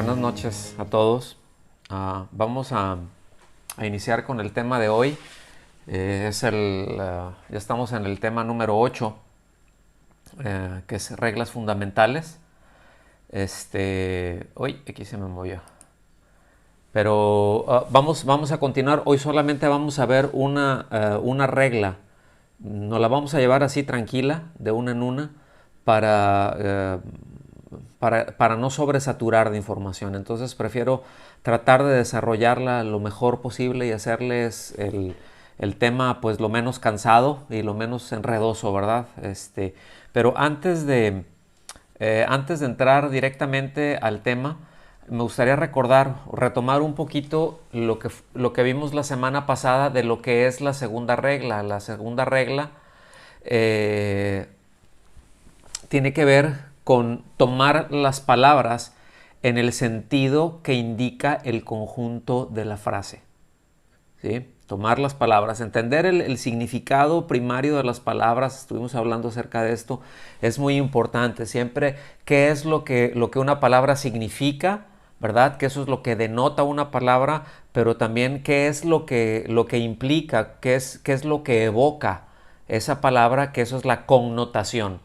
Buenas noches a todos. Vamos a iniciar con el tema de hoy. Ya estamos en el tema número 8, que es reglas fundamentales. Uy, aquí se me movió. Pero vamos a continuar. Hoy solamente vamos a ver una regla. Nos la vamos a llevar así tranquila, de una en una, para no sobresaturar de información. Entonces prefiero tratar de desarrollarla lo mejor posible y hacerles el tema pues lo menos cansado y lo menos enredoso, ¿verdad? Pero antes de entrar directamente al tema, me gustaría retomar un poquito lo que vimos la semana pasada de lo que es la segunda regla. La segunda regla tiene que ver con tomar las palabras en el sentido que indica el conjunto de la frase. ¿Sí? Tomar las palabras, entender el significado primario de las palabras. Estuvimos hablando acerca de esto, es muy importante. Siempre qué es lo que una palabra significa, ¿verdad? Que eso es lo que denota una palabra, pero también qué es lo que implica, qué es lo que evoca esa palabra, que eso es la connotación.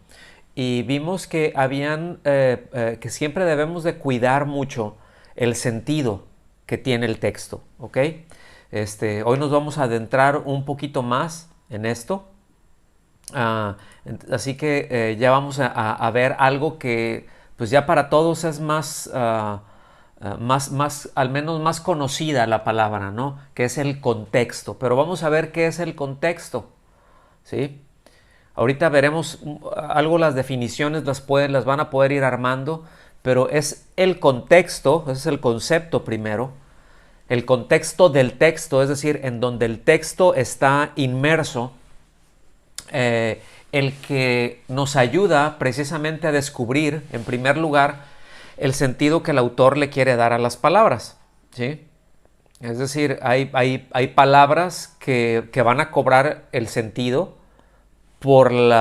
Y vimos que que siempre debemos de cuidar mucho el sentido que tiene el texto, ¿ok? Hoy nos vamos a adentrar un poquito más en esto. Así que ya vamos a ver algo que pues ya para todos es al menos más conocida la palabra, ¿no? Que es el contexto. Pero vamos a ver qué es el contexto, ¿sí? Ahorita veremos algo, las definiciones las van a poder ir armando, pero es el contexto, ese es el concepto primero, el contexto del texto, es decir, en donde el texto está inmerso, el que nos ayuda precisamente a descubrir, en primer lugar, el sentido que el autor le quiere dar a las palabras, ¿sí? Es decir, hay palabras que van a cobrar el sentido por el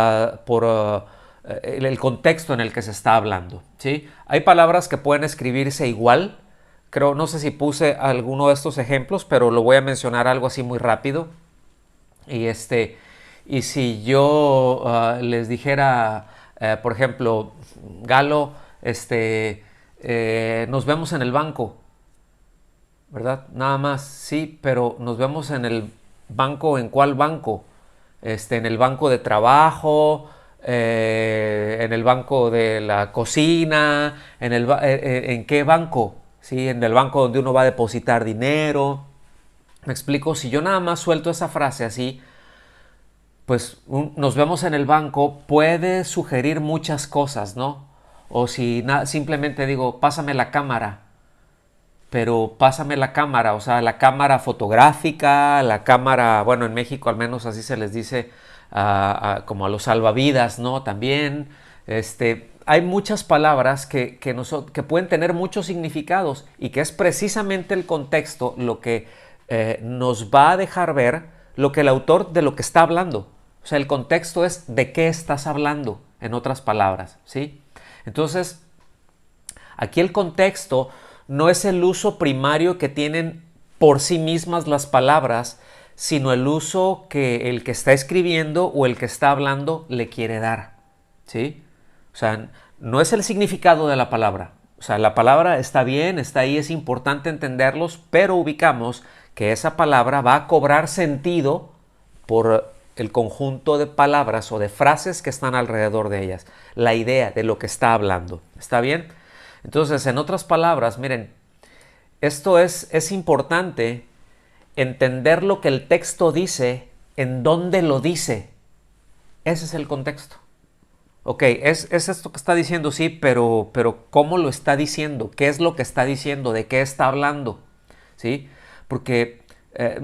contexto en el que se está hablando, ¿sí? Hay palabras que pueden escribirse igual. No sé si puse alguno de estos ejemplos, pero lo voy a mencionar algo así muy rápido. Y si yo les dijera, por ejemplo, Galo, nos vemos en el banco, ¿verdad? Nada más, sí, pero nos vemos en el banco. ¿En cuál banco? En el banco de trabajo, en el banco de la cocina, ¿en qué banco? ¿Sí? En el banco donde uno va a depositar dinero. ¿Me explico? Si yo nada más suelto esa frase así, pues nos vemos en el banco, puede sugerir muchas cosas, ¿no? O si simplemente digo, pásame la cámara, pero pásame la cámara, o sea, la cámara fotográfica, la cámara, bueno, en México al menos así se les dice, como a los salvavidas, ¿no? También, hay muchas palabras que pueden tener muchos significados y que es precisamente el contexto lo que nos va a dejar ver lo que el autor de lo que está hablando. O sea, el contexto es de qué estás hablando, en otras palabras, ¿sí? Entonces, aquí el contexto no es el uso primario que tienen por sí mismas las palabras, sino el uso que el que está escribiendo o el que está hablando le quiere dar, ¿sí? O sea, no es el significado de la palabra. O sea, la palabra está bien, está ahí, es importante entenderlos, pero ubicamos que esa palabra va a cobrar sentido por el conjunto de palabras o de frases que están alrededor de ellas, la idea de lo que está hablando. ¿Está bien? Entonces, en otras palabras, miren, esto es importante entender lo que el texto dice, en dónde lo dice. Ese es el contexto. Ok, es esto que está diciendo, sí, pero ¿cómo lo está diciendo? ¿Qué es lo que está diciendo? ¿De qué está hablando? ¿Sí? Porque,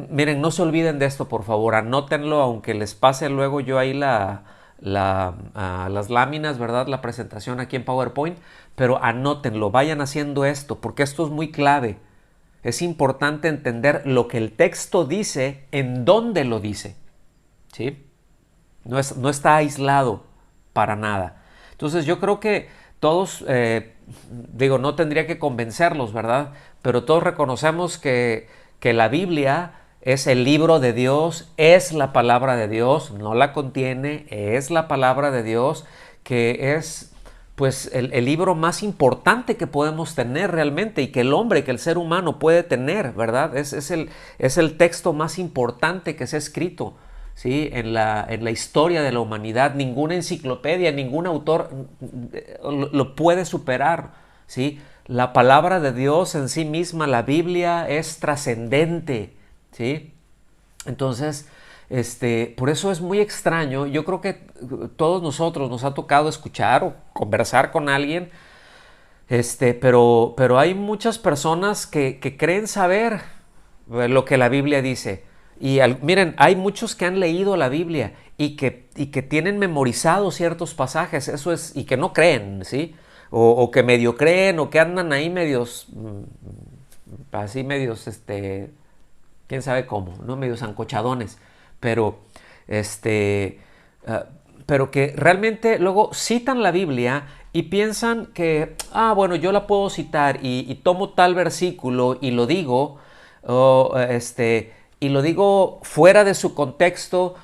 miren, no se olviden de esto, por favor, anótenlo, aunque les pase luego yo ahí las láminas, ¿verdad? La presentación aquí en PowerPoint, pero anótenlo, vayan haciendo esto, porque esto es muy clave. Es importante entender lo que el texto dice, en dónde lo dice, ¿sí? No está aislado para nada. Entonces yo creo que todos, digo, no tendría que convencerlos, ¿verdad? Pero todos reconocemos que la Biblia es el libro de Dios, es la palabra de Dios, no la contiene, es la palabra de Dios, que es pues el libro más importante que podemos tener realmente y que el hombre, que el ser humano puede tener, ¿verdad? Es el texto más importante que se ha escrito, ¿sí? En la historia de la humanidad. Ninguna enciclopedia, ningún autor lo puede superar, ¿sí? La palabra de Dios en sí misma, la Biblia, es trascendente, ¿sí? Entonces, por eso es muy extraño. Yo creo que todos nosotros nos ha tocado escuchar o conversar con alguien, pero hay muchas personas que creen saber lo que la Biblia dice. Y miren, hay muchos que han leído la Biblia y que tienen memorizados ciertos pasajes, eso es, y que no creen, ¿sí? O que medio creen, o que andan ahí medios, así medios, quién sabe cómo, ¿no? Medios ancochadones, pero, pero que realmente luego citan la Biblia y piensan que, bueno, yo la puedo citar y tomo tal versículo y lo digo, o, y lo digo fuera de su contexto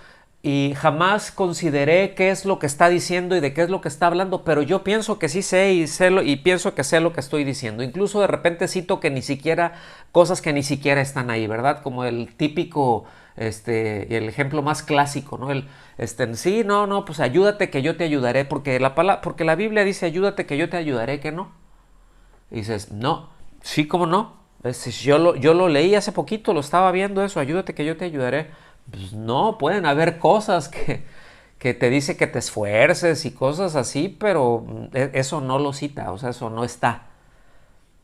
y jamás consideré qué es lo que está diciendo y de qué es lo que está hablando, pero yo pienso que sí sé y pienso que sé lo que estoy diciendo. Incluso de repente cito que ni siquiera, cosas que ni siquiera están ahí, ¿verdad? Como el típico, el ejemplo más clásico, ¿no? Sí, no, pues ayúdate que yo te ayudaré, porque porque la Biblia dice ayúdate que yo te ayudaré, que no. Y dices, no, sí, cómo no. Yo lo leí hace poquito, lo estaba viendo eso, ayúdate que yo te ayudaré. Pues no, pueden haber cosas que te dice que te esfuerces y cosas así, pero eso no lo cita, o sea, eso no está,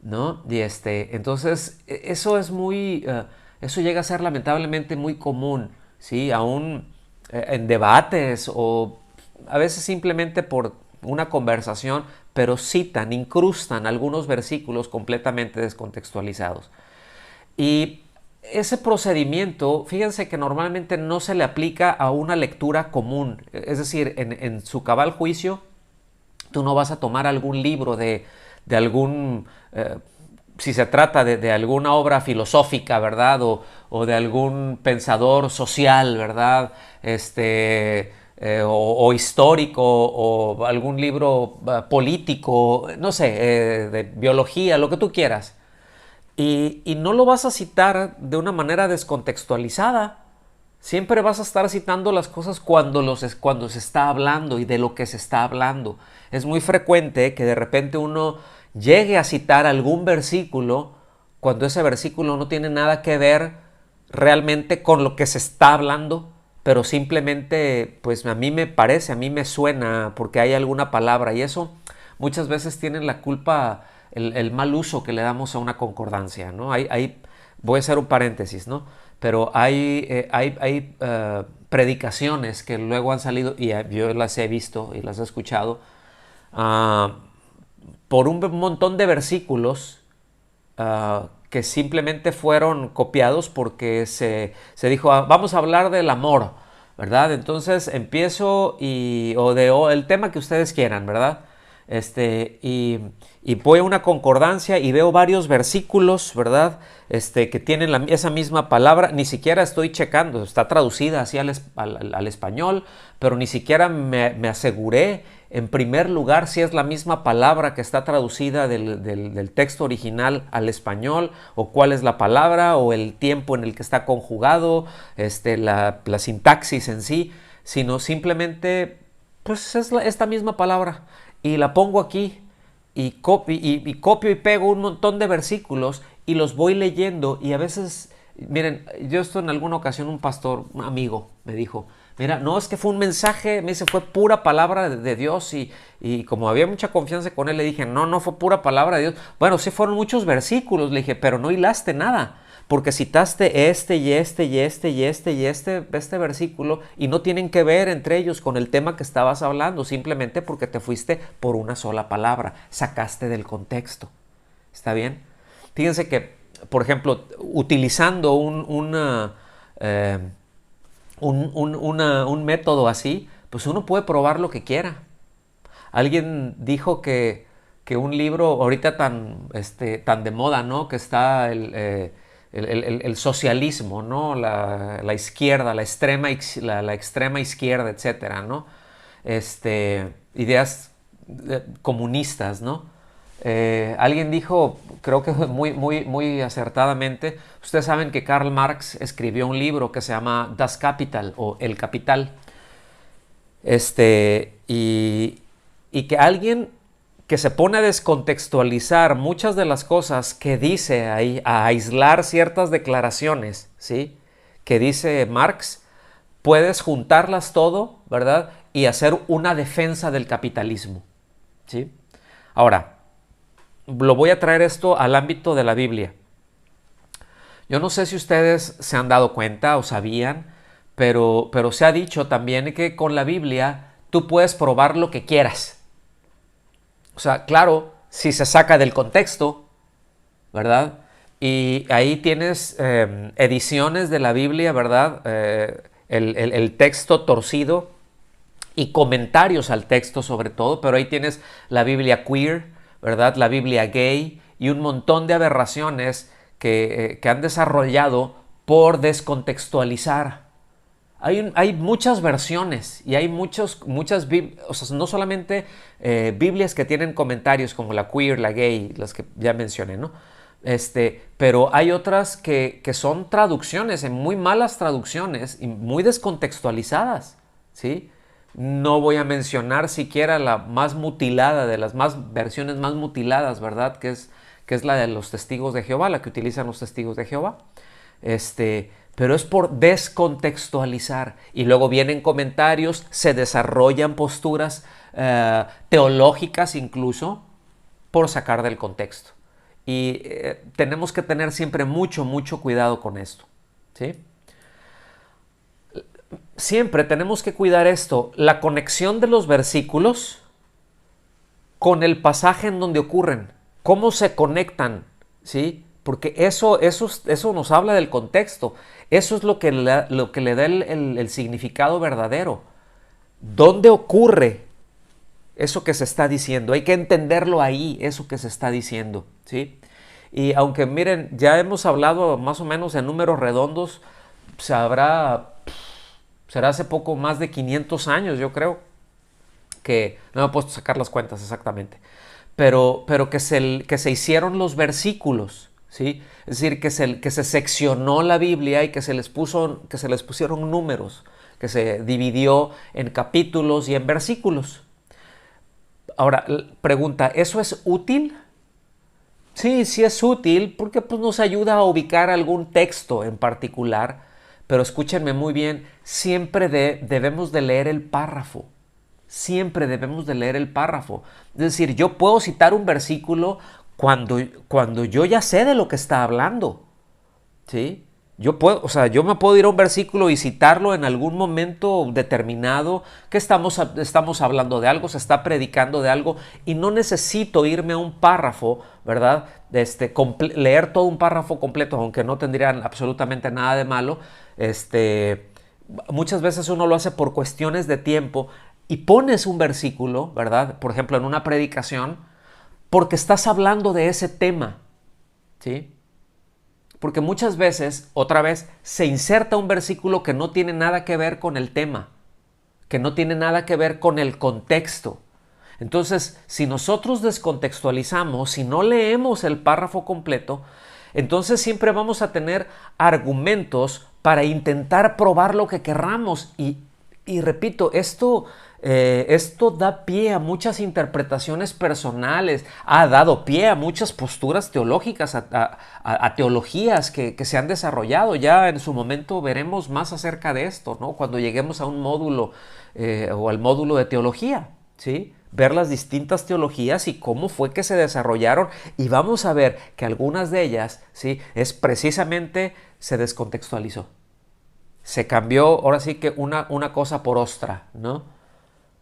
¿no? Y entonces, eso es muy, eso llega a ser lamentablemente muy común, ¿sí? Aún en debates o a veces simplemente por una conversación, pero citan, incrustan algunos versículos completamente descontextualizados. Y ese procedimiento, fíjense que normalmente no se le aplica a una lectura común, es decir, en su cabal juicio, tú no vas a tomar algún libro de algún, si se trata de alguna obra filosófica, ¿verdad? O de algún pensador social, ¿verdad? O histórico, o algún libro político, no sé, de biología, lo que tú quieras. Y no lo vas a citar de una manera descontextualizada. Siempre vas a estar citando las cosas cuando se está hablando y de lo que se está hablando. Es muy frecuente que de repente uno llegue a citar algún versículo cuando ese versículo no tiene nada que ver realmente con lo que se está hablando, pero simplemente, pues a mí me parece, a mí me suena porque hay alguna palabra y eso muchas veces tienen la culpa el mal uso que le damos a una concordancia, ¿no? Voy a hacer un paréntesis, ¿no? Pero hay predicaciones que luego han salido, y yo las he visto y las he escuchado, por un montón de versículos que simplemente fueron copiados porque se dijo, vamos a hablar del amor, ¿verdad? Entonces empiezo o el tema que ustedes quieran, ¿verdad? Y voy a una concordancia y veo varios versículos, ¿verdad? Que tienen esa misma palabra, ni siquiera estoy checando, está traducida así al español, pero ni siquiera me aseguré en primer lugar si es la misma palabra que está traducida del texto original al español, o cuál es la palabra, o el tiempo en el que está conjugado, la sintaxis en sí, sino simplemente, pues es esta misma palabra, y la pongo aquí, y copio y pego un montón de versículos, y los voy leyendo, y a veces, miren, yo esto en alguna ocasión un pastor, un amigo, me dijo, mira, no, es que fue un mensaje, me dice, fue pura palabra de Dios y como había mucha confianza con él, le dije, no fue pura palabra de Dios. Bueno, sí fueron muchos versículos, le dije, pero no hilaste nada, porque citaste este versículo y no tienen que ver entre ellos con el tema que estabas hablando, simplemente porque te fuiste por una sola palabra, sacaste del contexto. ¿Está bien? Fíjense que, por ejemplo, utilizando un método así, pues uno puede probar lo que quiera. Alguien dijo que un libro ahorita tan de moda, ¿no? Que está el socialismo, ¿no? La izquierda, la extrema izquierda, etcétera, ¿no? Ideas comunistas, ¿no? Alguien dijo, creo que muy acertadamente, ustedes saben que Karl Marx escribió un libro que se llama Das Kapital o El Capital. Y que alguien que se pone a descontextualizar muchas de las cosas que dice ahí, a aislar ciertas declaraciones, ¿sí? Que dice Marx, puedes juntarlas todo, ¿verdad? Y hacer una defensa del capitalismo, ¿sí? Ahora, lo voy a traer esto al ámbito de la Biblia. Yo no sé si ustedes se han dado cuenta o sabían, pero se ha dicho también que con la Biblia tú puedes probar lo que quieras. O sea, claro, si se saca del contexto, ¿verdad? Y ahí tienes ediciones de la Biblia, ¿verdad? El texto torcido y comentarios al texto sobre todo, pero ahí tienes la Biblia queer, ¿verdad? La Biblia gay y un montón de aberraciones que han desarrollado por descontextualizar. Hay muchas versiones y hay muchas, o sea, no solamente Biblias que tienen comentarios como la queer, la gay, las que ya mencioné, ¿no? Pero hay otras que son traducciones, en muy malas traducciones y muy descontextualizadas, ¿sí? No voy a mencionar siquiera la más mutilada, de las versiones más mutiladas, ¿verdad? Que es la de los testigos de Jehová, la que utilizan los testigos de Jehová. Pero es por descontextualizar. Y luego vienen comentarios, se desarrollan posturas teológicas incluso por sacar del contexto. Y tenemos que tener siempre mucho cuidado con esto, ¿sí? Siempre tenemos que cuidar esto, la conexión de los versículos con el pasaje en donde ocurren, cómo se conectan, ¿sí? Porque eso nos habla del contexto, eso es lo que le da el significado verdadero. ¿Dónde ocurre eso que se está diciendo? Hay que entenderlo ahí, eso que se está diciendo, ¿sí? Y aunque miren, ya hemos hablado más o menos en números redondos, será hace poco más de 500 años, yo creo, que no me he puesto a sacar las cuentas exactamente, pero que se hicieron los versículos, ¿sí? Es decir, que se seccionó la Biblia y que se les pusieron números, que se dividió en capítulos y en versículos. Ahora, pregunta, ¿eso es útil? Sí, sí es útil porque pues, nos ayuda a ubicar algún texto en particular, pero escúchenme muy bien, siempre debemos de leer el párrafo. Siempre debemos de leer el párrafo. Es decir, yo puedo citar un versículo cuando yo ya sé de lo que está hablando, ¿sí? Yo me puedo ir a un versículo y citarlo en algún momento determinado, que estamos hablando de algo, se está predicando de algo, y no necesito irme a un párrafo, ¿verdad? Leer todo un párrafo completo, aunque no tendrían absolutamente nada de malo. Muchas veces uno lo hace por cuestiones de tiempo y pones un versículo, ¿verdad? Por ejemplo, en una predicación, porque estás hablando de ese tema, ¿sí? Porque muchas veces, otra vez, se inserta un versículo que no tiene nada que ver con el tema, que no tiene nada que ver con el contexto. Entonces, si nosotros descontextualizamos, si no leemos el párrafo completo, entonces siempre vamos a tener argumentos para intentar probar lo que querramos. Y repito, esto da pie a muchas interpretaciones personales, ha dado pie a muchas posturas teológicas, a teologías que se han desarrollado. Ya en su momento veremos más acerca de esto, ¿no? Cuando lleguemos a un módulo o al módulo de teología, ¿sí? Ver las distintas teologías y cómo fue que se desarrollaron, y vamos a ver que algunas de ellas, ¿sí? Es precisamente se descontextualizó. Se cambió, ahora sí que una cosa por otra, ¿no?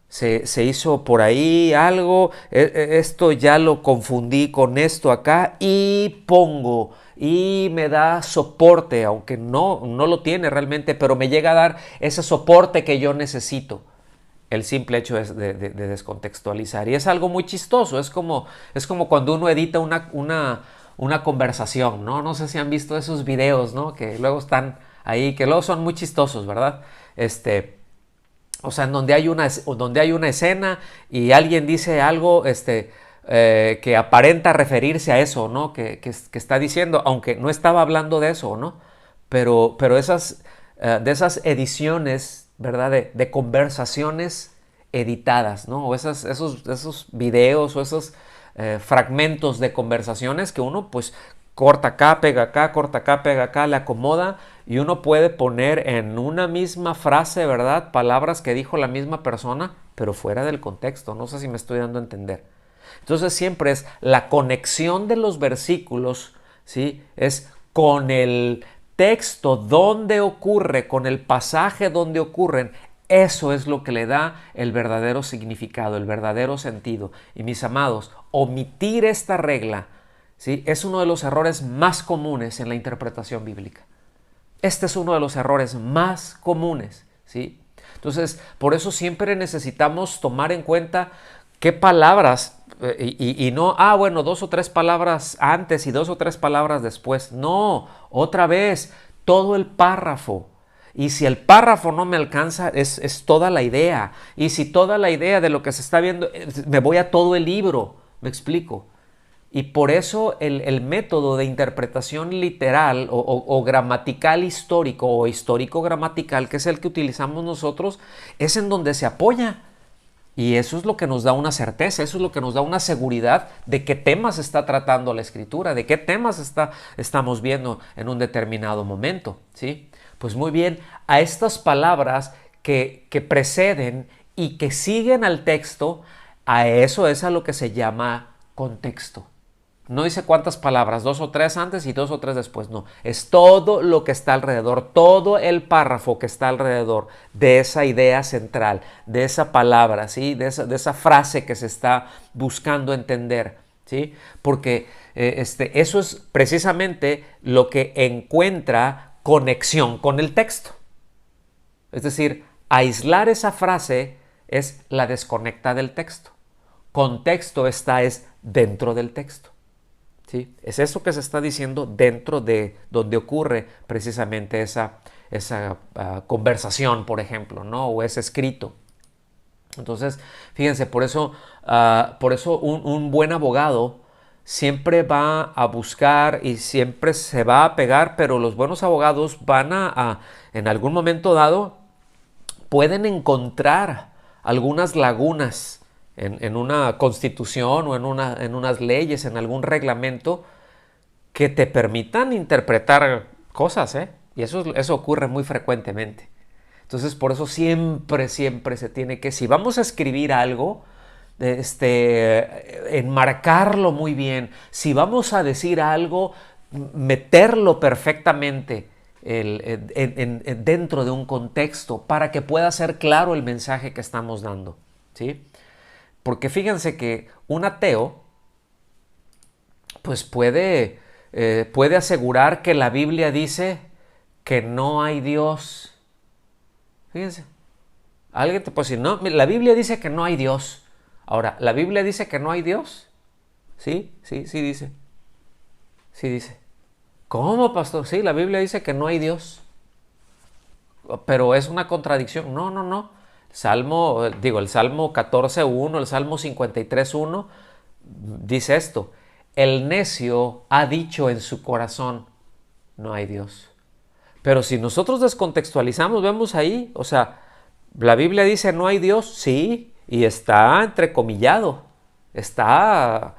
Se hizo por ahí algo, esto ya lo confundí con esto acá y pongo, y me da soporte, aunque no lo tiene realmente, pero me llega a dar ese soporte que yo necesito. el simple hecho de descontextualizar. Y es algo muy chistoso, es como cuando uno edita una conversación, ¿no? No sé si han visto esos videos, ¿no? Que luego están ahí, que luego son muy chistosos, ¿verdad? O sea, en donde hay una escena y alguien dice algo, que aparenta referirse a eso, ¿no? Que está diciendo, aunque no estaba hablando de eso, ¿no? Pero de esas ediciones, ¿verdad? De conversaciones editadas, ¿no? O esos videos o esos fragmentos de conversaciones que uno pues corta acá, pega acá, corta acá, pega acá, le acomoda y uno puede poner en una misma frase, ¿verdad? Palabras que dijo la misma persona, pero fuera del contexto. No sé si me estoy dando a entender. Entonces siempre es la conexión de los versículos, ¿sí? Es con el texto donde ocurre, con el pasaje donde ocurren. Eso es lo que le da el verdadero significado, el verdadero sentido. Y mis amados, omitir esta regla, ¿sí? Es uno de los errores más comunes en la interpretación bíblica. Este es uno de los errores más comunes, ¿sí? Entonces, por eso siempre necesitamos tomar en cuenta qué palabras, y no, bueno, 2 o 3 palabras antes y 2 o 3 palabras después. No, otra vez, todo el párrafo. Y si el párrafo no me alcanza, es toda la idea. Y si toda la idea de lo que se está viendo, me voy a todo el libro. ¿Me explico? Y por eso el método de interpretación literal o gramatical histórico o histórico gramatical, que es el que utilizamos nosotros, es en donde se apoya. Y eso es lo que nos da una certeza, eso es lo que nos da una seguridad de qué temas está tratando la escritura, de qué temas estamos viendo en un determinado momento, ¿sí? Pues muy bien, a estas palabras que preceden y que siguen al texto, a eso es a lo que se llama contexto. No dice cuántas palabras, 2 o 3 antes y 2 o 3 después, no. Es todo lo que está alrededor, todo el párrafo que está alrededor de esa idea central, de esa palabra, ¿sí? de esa frase que se está buscando entender, ¿sí? Porque eso es precisamente lo que encuentra conexión con el texto. Es decir, aislar esa frase es la desconecta del texto. Contexto es dentro del texto. ¿Sí? Es eso que se está diciendo dentro de donde ocurre precisamente esa conversación, por ejemplo, ¿no? O ese escrito. Entonces, fíjense, por eso un buen abogado siempre va a buscar y siempre se va a pegar, pero los buenos abogados van en algún momento dado, pueden encontrar algunas lagunas en una constitución o en unas leyes, en algún reglamento que te permitan interpretar cosas, ¿eh? Y eso ocurre muy frecuentemente. Entonces, por eso siempre se tiene que, si vamos a escribir algo, enmarcarlo muy bien. Si vamos a decir algo, meterlo perfectamente dentro de un contexto para que pueda ser claro el mensaje que estamos dando, ¿sí? Porque fíjense que un ateo pues puede asegurar que la Biblia dice que no hay Dios. Fíjense, alguien te puede decir, no, la Biblia dice que no hay Dios. Ahora, ¿la Biblia dice que no hay Dios? Sí dice. Sí dice. ¿Cómo, pastor? Sí, la Biblia dice que no hay Dios. Pero es una contradicción. No. El Salmo 14.1, el Salmo 53.1 dice esto: el necio ha dicho en su corazón, no hay Dios. Pero si nosotros descontextualizamos, vemos ahí, o sea, la Biblia dice no hay Dios, sí, y está entrecomillado, está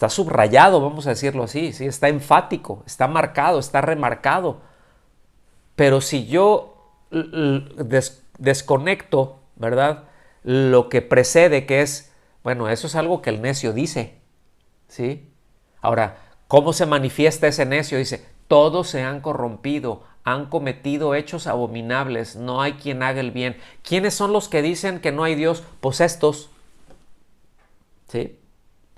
subrayado, vamos a decirlo así, ¿sí? Está enfático, está marcado, está remarcado. Pero si yo desconecto, ¿verdad?, lo que precede, que es, bueno, eso es algo que el necio dice, ¿sí? Ahora, ¿cómo se manifiesta ese necio? Dice, todos se han corrompido, han cometido hechos abominables, no hay quien haga el bien. ¿Quiénes son los que dicen que no hay Dios? Pues estos, ¿sí?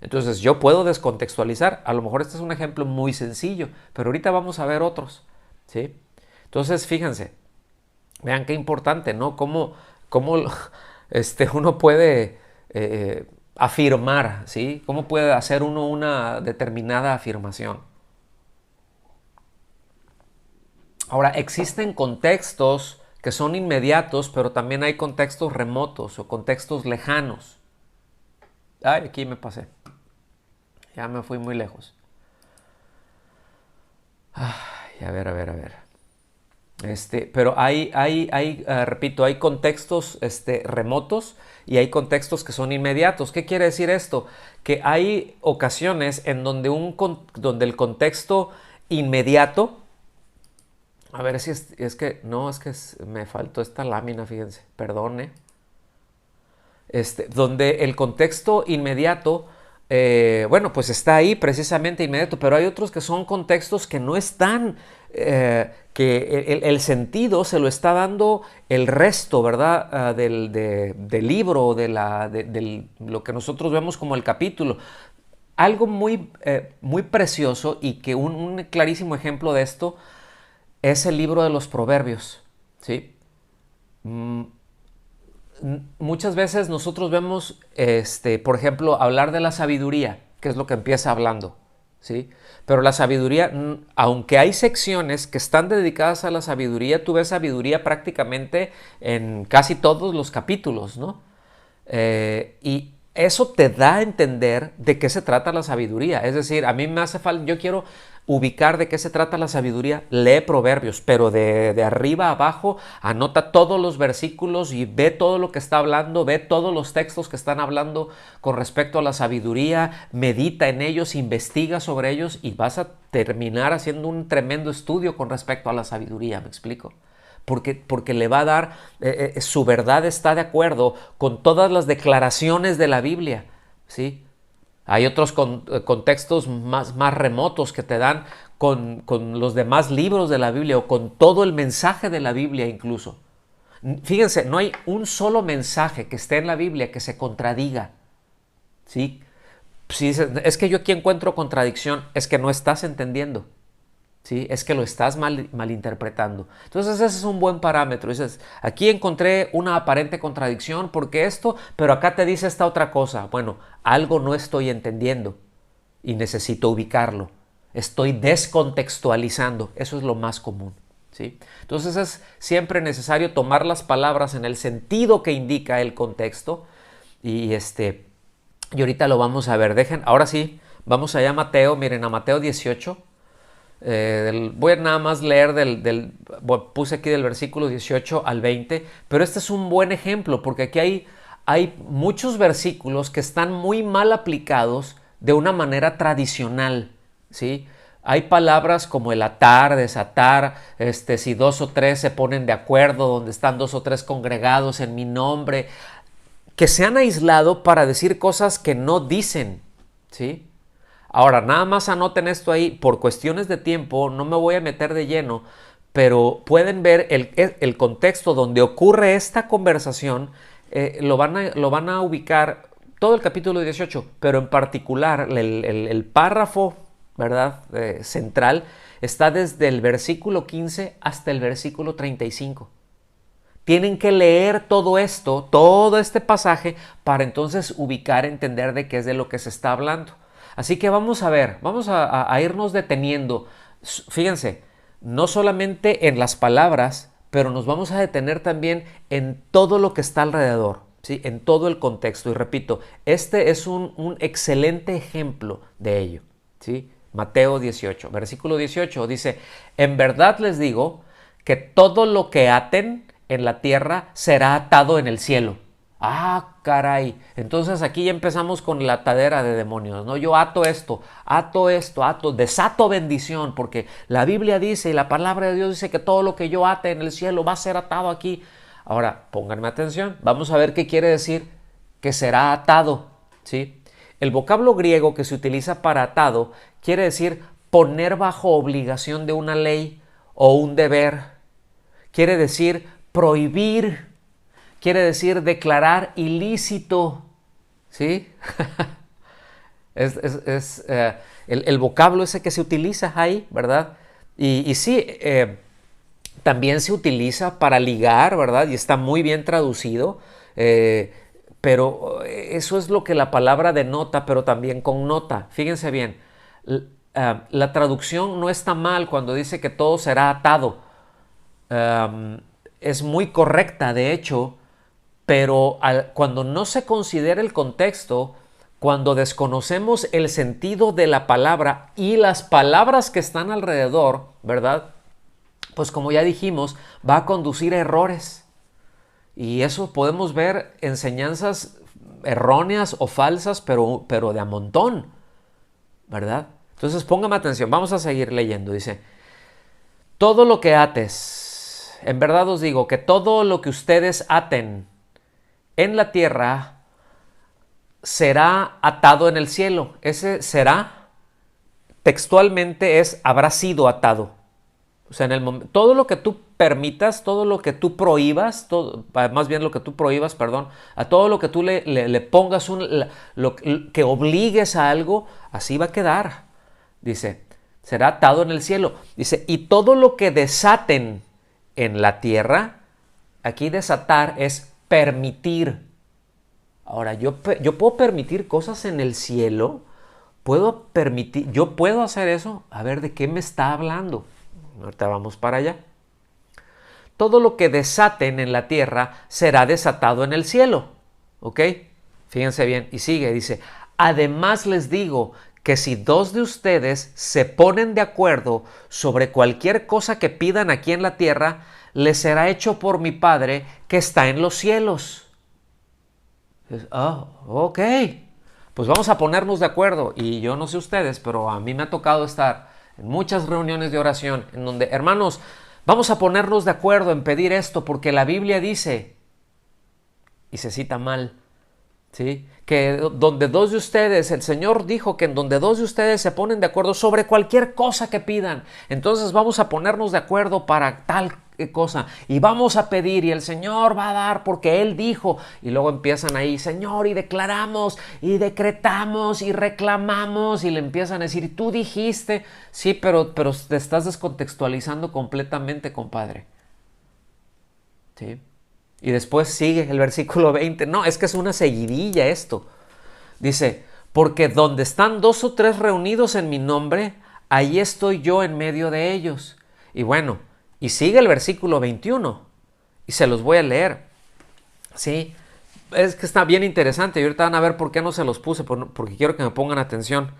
Entonces yo puedo descontextualizar. A lo mejor este es un ejemplo muy sencillo, pero ahorita vamos a ver otros, ¿sí? Entonces fíjense, vean qué importante, ¿no? Cómo ¿Cómo uno puede afirmar, ¿sí? ¿Cómo puede hacer uno una determinada afirmación? Ahora, existen contextos que son inmediatos, pero también hay contextos remotos o contextos lejanos. Ay, aquí me pasé. Ya me fui muy lejos. Ay, a ver, a ver, a ver. Pero repito, hay contextos remotos y hay contextos que son inmediatos. ¿Qué quiere decir esto? Que hay ocasiones en donde, donde el contexto inmediato, a ver si es que, no, es que me faltó esta lámina, fíjense, perdone. Donde el contexto inmediato, bueno, pues está ahí precisamente inmediato, pero hay otros que son contextos que no están, que el sentido se lo está dando el resto, ¿verdad? Del libro, de lo que nosotros vemos como el capítulo. Algo muy precioso y que un clarísimo ejemplo de esto es el libro de los Proverbios, ¿sí? Muchas veces nosotros vemos, por ejemplo, hablar de la sabiduría, que es lo que empieza hablando, ¿sí? Pero la sabiduría, aunque hay secciones que están dedicadas a la sabiduría, tú ves sabiduría prácticamente en casi todos los capítulos, ¿no? Y eso te da a entender de qué se trata la sabiduría. Es decir, a mí me hace falta, yo quiero ubicar de qué se trata la sabiduría, lee Proverbios, pero de arriba a abajo, anota todos los versículos y ve todo lo que está hablando, ve todos los textos que están hablando con respecto a la sabiduría, medita en ellos, investiga sobre ellos y vas a terminar haciendo un tremendo estudio con respecto a la sabiduría, ¿me explico? Porque le va a dar, su verdad está de acuerdo con todas las declaraciones de la Biblia, ¿sí? Hay otros contextos más remotos que te dan con los demás libros de la Biblia o con todo el mensaje de la Biblia incluso. Fíjense, no hay un solo mensaje que esté en la Biblia que se contradiga, ¿sí? Si es que yo aquí encuentro contradicción, es que no estás entendiendo. ¿Sí? Es que lo estás malinterpretando. Entonces ese es un buen parámetro. Dices, aquí encontré una aparente contradicción porque esto, pero acá te dice esta otra cosa. Bueno, algo no estoy entendiendo y necesito ubicarlo. Estoy descontextualizando. Eso es lo más común, ¿sí? Entonces es siempre necesario tomar las palabras en el sentido que indica el contexto y y ahorita lo vamos a ver. Ahora sí, vamos allá a Mateo. Miren, a Mateo 18. Voy a nada más leer puse aquí del versículo 18 al 20, pero este es un buen ejemplo porque aquí hay muchos versículos que están muy mal aplicados de una manera tradicional, ¿sí? Hay palabras como el atar, desatar, si dos o tres se ponen de acuerdo, donde están dos o tres congregados en mi nombre, que se han aislado para decir cosas que no dicen, ¿sí? Ahora, nada más anoten esto ahí, por cuestiones de tiempo, no me voy a meter de lleno, pero pueden ver el contexto donde ocurre esta conversación, lo van a ubicar todo el capítulo 18, pero en particular el párrafo, ¿verdad? Central está desde el versículo 15 hasta el versículo 35. Tienen que leer todo esto, todo este pasaje, para entonces ubicar, entender de qué es de lo que se está hablando. Así que vamos a ver, vamos a irnos deteniendo. Fíjense, no solamente en las palabras, pero nos vamos a detener también en todo lo que está alrededor, ¿sí? En todo el contexto. Y repito, este es un excelente ejemplo de ello, ¿sí? Mateo 18, versículo 18 dice, en verdad les digo que todo lo que aten en la tierra será atado en el cielo. Ah, caray. Entonces aquí ya empezamos con la atadera de demonios, ¿no? Yo ato esto, desato bendición, porque la Biblia dice y la palabra de Dios dice que todo lo que yo ate en el cielo va a ser atado aquí. Ahora, pónganme atención, vamos a ver qué quiere decir que será atado, ¿sí? El vocablo griego que se utiliza para atado quiere decir poner bajo obligación de una ley o un deber. Quiere decir prohibir, quiere decir declarar ilícito, ¿sí? El vocablo ese que se utiliza ahí, ¿verdad? Y sí, También se utiliza para ligar, ¿verdad? Y está muy bien traducido, pero eso es lo que la palabra denota, pero también connota. Fíjense bien, la traducción no está mal cuando dice que todo será atado. Es muy correcta, de hecho, pero cuando no se considera el contexto, cuando desconocemos el sentido de la palabra y las palabras que están alrededor, ¿verdad? Pues como ya dijimos, va a conducir a errores. Y eso podemos ver enseñanzas erróneas o falsas, pero de a montón, ¿verdad? Entonces póngame atención, vamos a seguir leyendo. Dice, todo lo que ates, en verdad os digo que todo lo que ustedes aten en la tierra será atado en el cielo. Ese será, textualmente es, habrá sido atado. O sea, todo lo que tú permitas, todo lo que tú prohíbas, más bien lo que tú prohíbas, perdón, a todo lo que tú le pongas, lo que obligues a algo, así va a quedar. Dice, será atado en el cielo. Dice, y todo lo que desaten en la tierra, aquí desatar es permitir. Ahora, yo puedo permitir cosas en el cielo, yo puedo hacer eso. A ver, ¿de qué me está hablando? Ahorita vamos para allá. Todo lo que desaten en la tierra será desatado en el cielo. ¿Ok? Fíjense bien. Y sigue, dice, además les digo que si dos de ustedes se ponen de acuerdo sobre cualquier cosa que pidan aquí en la tierra, les será hecho por mi Padre que está en los cielos. Ok. Pues vamos a ponernos de acuerdo. Y yo no sé ustedes, pero a mí me ha tocado estar en muchas reuniones de oración en donde, hermanos, vamos a ponernos de acuerdo en pedir esto porque la Biblia dice, y se cita mal, ¿sí? Que donde dos de ustedes, el Señor dijo que en donde dos de ustedes se ponen de acuerdo sobre cualquier cosa que pidan, entonces vamos a ponernos de acuerdo para tal cosa y vamos a pedir y el Señor va a dar porque Él dijo, y luego empiezan ahí, Señor, y declaramos y decretamos y reclamamos y le empiezan a decir, tú dijiste, sí, pero te estás descontextualizando completamente, compadre. ¿Sí? Y después sigue el versículo 20. No, es que es una seguidilla esto. Dice, porque donde están dos o tres reunidos en mi nombre, ahí estoy yo en medio de ellos. Y bueno, y sigue el versículo 21. Y se los voy a leer. ¿Sí? Es que está bien interesante. Y ahorita van a ver por qué no se los puse, porque quiero que me pongan atención.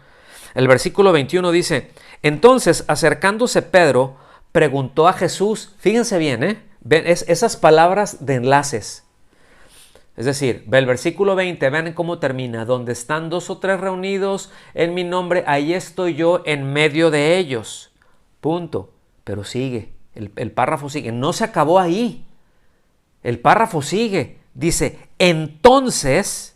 El versículo 21 dice, entonces acercándose Pedro, preguntó a Jesús, fíjense bien, ven esas palabras de enlaces. Es decir, ve el versículo 20, vean cómo termina, donde están dos o tres reunidos en mi nombre, ahí estoy yo en medio de ellos. Punto. Pero sigue, el párrafo sigue, no se acabó ahí. El párrafo sigue, dice, entonces,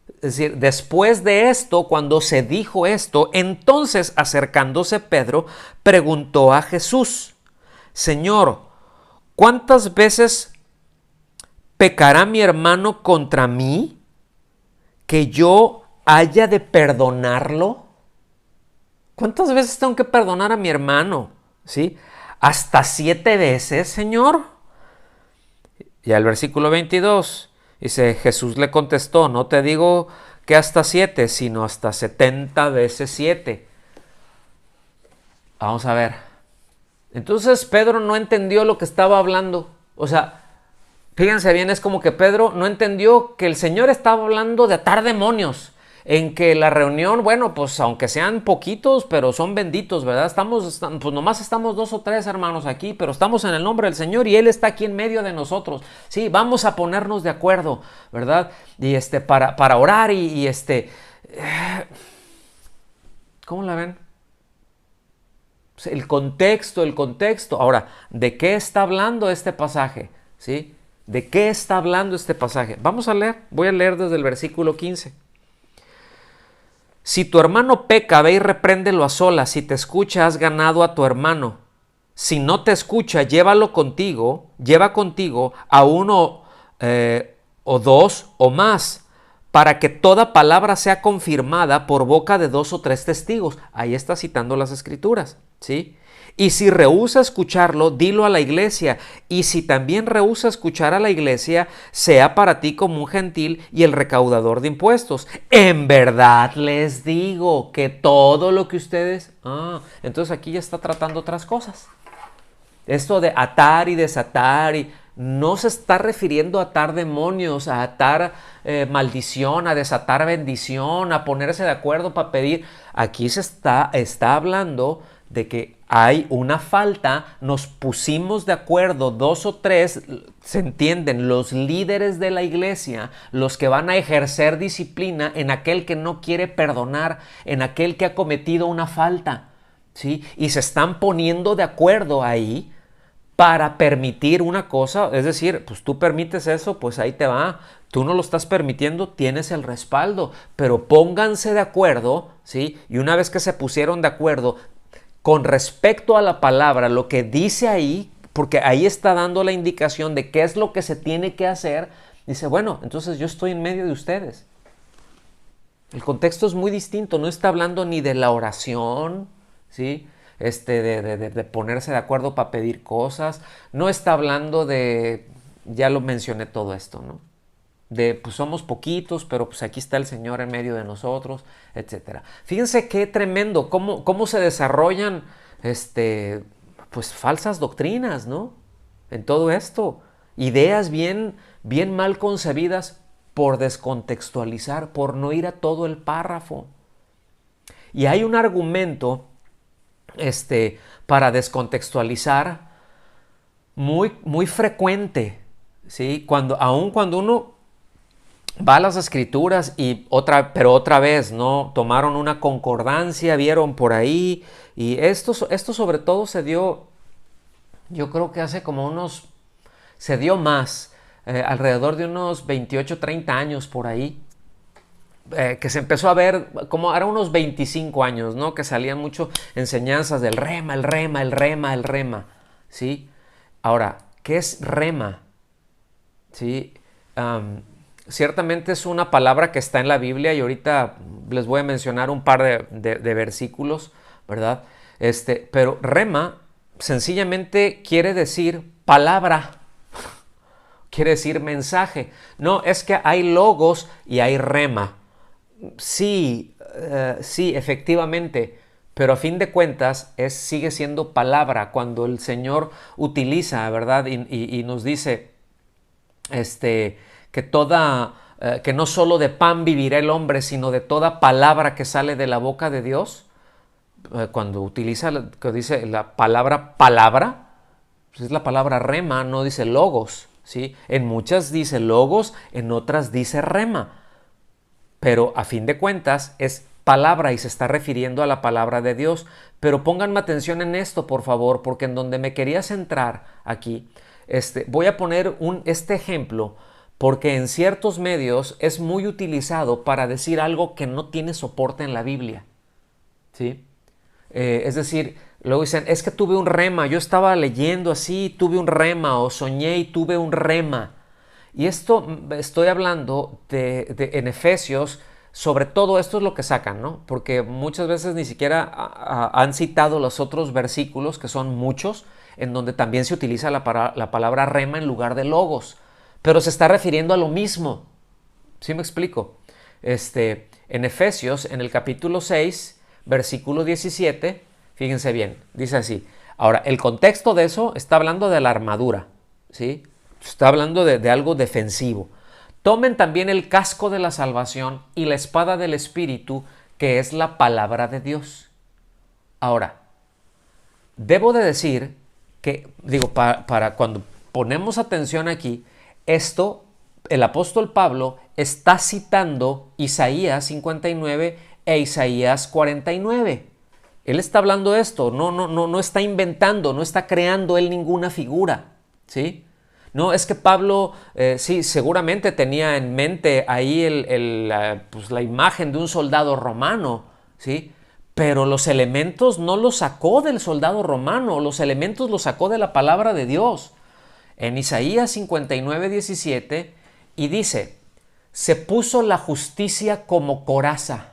es decir, después de esto, cuando se dijo esto, entonces acercándose Pedro, preguntó a Jesús, Señor, ¿cuántas veces pecará mi hermano contra mí que yo haya de perdonarlo? ¿Cuántas veces tengo que perdonar a mi hermano? ¿Sí? ¿Hasta 7 veces, Señor? Y al versículo 22 dice, Jesús le contestó, no te digo que hasta 7, sino hasta 70 veces 7. Vamos a ver. Entonces Pedro no entendió lo que estaba hablando. O sea, fíjense bien, es como que Pedro no entendió que el Señor estaba hablando de atar demonios. En que la reunión, bueno, pues aunque sean poquitos, pero son benditos, ¿verdad? Pues nomás estamos 2 o 3 hermanos aquí, pero estamos en el nombre del Señor y Él está aquí en medio de nosotros. Sí, vamos a ponernos de acuerdo, ¿verdad? Y para orar ¿cómo la ven? El contexto. Ahora, ¿de qué está hablando este pasaje? ¿Sí? ¿De qué está hablando este pasaje? Vamos a leer, voy a leer desde el versículo 15. Si tu hermano peca, ve y repréndelo a solas. Si te escucha, has ganado a tu hermano. Si no te escucha, lleva contigo a uno o dos o más, para que toda palabra sea confirmada por boca de 2 o 3 testigos. Ahí está citando las Escrituras, ¿sí? Y si rehúsa escucharlo, dilo a la iglesia. Y si también rehúsa escuchar a la iglesia, sea para ti como un gentil y el recaudador de impuestos. En verdad les digo que todo lo que ustedes... entonces aquí ya está tratando otras cosas. Esto de atar y desatar, y no se está refiriendo a atar demonios, a atar maldición, a desatar bendición, a ponerse de acuerdo para pedir. Aquí se está hablando de que hay una falta, nos pusimos de acuerdo 2 o 3, se entienden, los líderes de la iglesia, los que van a ejercer disciplina en aquel que no quiere perdonar, en aquel que ha cometido una falta, ¿sí? Y se están poniendo de acuerdo ahí para permitir una cosa, es decir, pues tú permites eso, pues ahí te va. Tú no lo estás permitiendo, tienes el respaldo, pero pónganse de acuerdo, ¿sí? Y una vez que se pusieron de acuerdo con respecto a la palabra, lo que dice ahí, porque ahí está dando la indicación de qué es lo que se tiene que hacer, dice, bueno, entonces yo estoy en medio de ustedes. El contexto es muy distinto, no está hablando ni de la oración, ¿sí? De ponerse de acuerdo para pedir cosas, no está hablando de, ya lo mencioné todo esto, ¿no? De pues somos poquitos, pero pues aquí está el Señor en medio de nosotros, etcétera. Fíjense qué tremendo, cómo se desarrollan pues falsas doctrinas, ¿no? En todo esto, ideas bien mal concebidas por descontextualizar, por no ir a todo el párrafo. Y hay un argumento para descontextualizar muy frecuente, ¿sí? Aun cuando uno va a las Escrituras pero otra vez, ¿no? Tomaron una concordancia, vieron por ahí, y esto sobre todo se dio, yo creo que hace como se dio más, alrededor de unos 28, 30 años por ahí, que se empezó a ver, como era unos 25 años, ¿no? Que salían mucho enseñanzas del rema, el rema, ¿sí? Ahora, ¿qué es rema? ¿Sí? Ciertamente es una palabra que está en la Biblia y ahorita les voy a mencionar un par de versículos, ¿verdad? Pero rema sencillamente quiere decir palabra, quiere decir mensaje. No, es que hay logos y hay rema. Sí, efectivamente, pero a fin de cuentas sigue siendo palabra. Cuando el Señor utiliza, ¿verdad? Y nos dice que no solo de pan vivirá el hombre, sino de toda palabra que sale de la boca de Dios. Cuando utiliza, que dice la palabra, pues es la palabra rema, no dice logos, ¿sí? En muchas dice logos, en otras dice rema. Pero a fin de cuentas es palabra y se está refiriendo a la palabra de Dios. Pero pónganme atención en esto, por favor, porque en donde me quería centrar aquí, voy a poner este ejemplo, porque en ciertos medios es muy utilizado para decir algo que no tiene soporte en la Biblia, ¿sí? Es decir, luego dicen, es que tuve un rema, yo estaba leyendo así, tuve un rema, o soñé y tuve un rema. Y esto estoy hablando en Efesios, sobre todo esto es lo que sacan, ¿no? Porque muchas veces ni siquiera han citado los otros versículos, que son muchos, en donde también se utiliza la palabra rema en lugar de logos, pero se está refiriendo a lo mismo. ¿Sí me explico? En Efesios, en el capítulo 6, versículo 17, fíjense bien, dice así. Ahora, el contexto de eso está hablando de la armadura, ¿sí? Está hablando de algo defensivo. Tomen también el casco de la salvación y la espada del Espíritu, que es la palabra de Dios. Ahora, debo de decir que, para cuando ponemos atención aquí, el apóstol Pablo está citando Isaías 59 e Isaías 49. Él está hablando de esto, no está inventando, no está creando él ninguna figura, ¿sí? No, es que Pablo, sí, seguramente tenía en mente ahí la imagen de un soldado romano, ¿sí? Pero los elementos no los sacó del soldado romano, los elementos los sacó de la palabra de Dios. En Isaías 59, 17, y dice, se puso la justicia como coraza.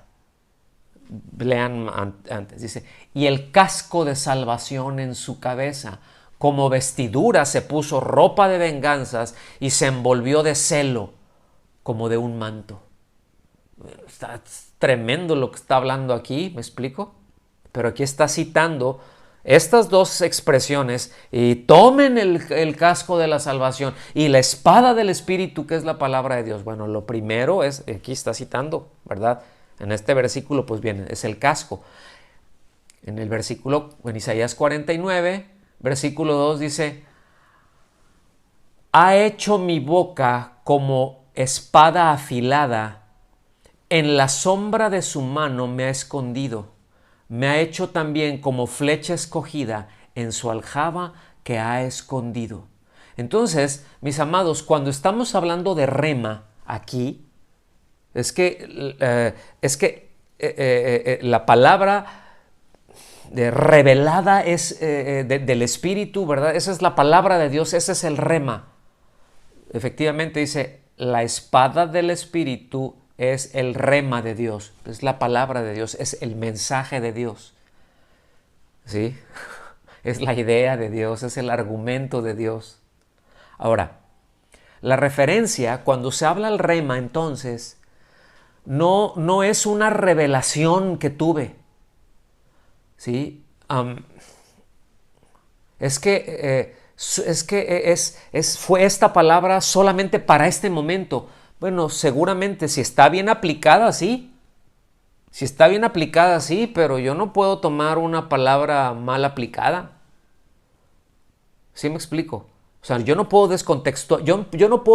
Lean antes, dice, y el casco de salvación en su cabeza. Como vestidura se puso ropa de venganzas y se envolvió de celo como de un manto. Está tremendo lo que está hablando aquí, ¿me explico? Pero aquí está citando estas dos expresiones y tomen el casco de la salvación y la espada del Espíritu, que es la palabra de Dios. Bueno, lo primero es, aquí está citando, ¿verdad? En este versículo, pues bien, es el casco. En el versículo, en Isaías 49, versículo 2 dice, ha hecho mi boca como espada afilada, en la sombra de su mano me ha escondido. Me ha hecho también como flecha escogida en su aljaba que ha escondido. Entonces, mis amados, cuando estamos hablando de rema aquí, es que la palabra revelada es del Espíritu, ¿verdad? Esa es la palabra de Dios, ese es el rema. Efectivamente dice, la espada del Espíritu es el rema de Dios, es la palabra de Dios, es el mensaje de Dios. ¿Sí? Es la idea de Dios, es el argumento de Dios. Ahora, la referencia, cuando se habla el rema, entonces, no es una revelación que tuve. ¿Sí? Fue esta palabra solamente para este momento. Bueno, seguramente si está bien aplicada, sí. Si está bien aplicada, sí, pero yo no puedo tomar una palabra mal aplicada. ¿Sí me explico? O sea, yo no puedo